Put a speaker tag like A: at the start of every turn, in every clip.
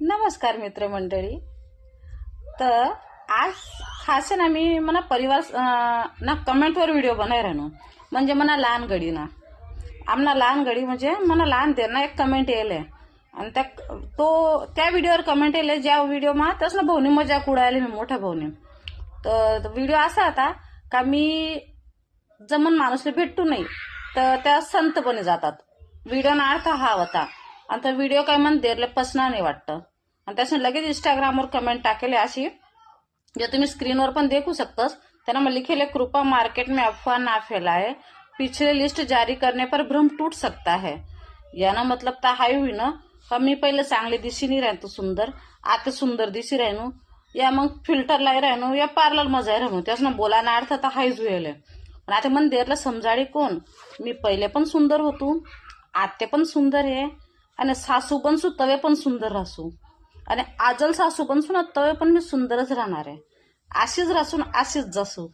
A: नमस्कार मित्रमंडळी. तर आज खास ना मी मना परिवार ना कमेंटवर व्हिडिओ बनाय राहणो म्हणजे मना लहान गडी ना आमना लहान गडी म्हणजे मना लहान दे ना एक कमेंट येले आणि त्या व्हिडिओवर कमेंट येले ज्या व्हिडिओ मा तस ना भाऊनी मजाक उडायले मी मोठ्या भाऊनी. तर व्हिडिओ असा होता का मी जमन माणूसला भेटू नाही तर त्या संतपणे जातात. व्हिडिओ ना अर्थ हा होता आणि तो व्हिडिओ काय मन देरले पसना नाही वाटतं आणि त्याने लगेच इंस्टाग्रामवर कमेंट टाकेले अशी जो तुम्ही स्क्रीनवर पण देखू शकतस. त्यांना मग लिखेले कृपा मार्केट में अफवाह ना फैलाए, पिछले लिस्ट जारी करने पर भ्रम टूट सकता है. याना मतलब ता हाय हुई ना का मी पहिले चांगली दिशी नाही राहतो सुंदर आता सुंदर दिशी राहणू या मग फिल्टर लाई राहणू या पार्लर मध्ये राहणू त्यासनं बोलाना अर्थ तर हायच हुएले. पण आता मन देरला समजाडी कोण मी पहिले पण सुंदर होतो आते पण सुंदर आहे आणि सासू बनसू तवे पण सुंदर राहसू आणि आजल सासू बनसू ना तवे पण मी सुंदरच राहणार आहे. अशीच रासून अशीच जसू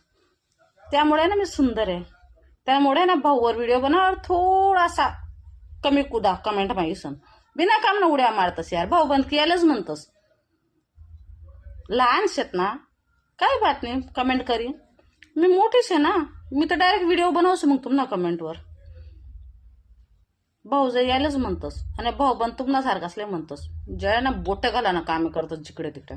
A: त्यामुळे ना मी सुंदर आहे. त्यामुळे ना भाऊवर व्हिडिओ बनवणार थोडासा कमी कुदा कमेंट मागिसन बिना काम ना उड्या मारतस यार भाऊ बंद केलंच म्हणतस लहान शेत ना काय बात नाही कमेंट करी मी मोठीच आहे ना मी तर डायरेक्ट व्हिडिओ बनवस मग तुम्हाला कमेंटवर भाऊ जर यायलाच म्हणतस आणि भाऊ बंद तुम्हाला सारखं असले म्हणतस जया ना बोट घाला ना काम करतात जिकडे तिकडे.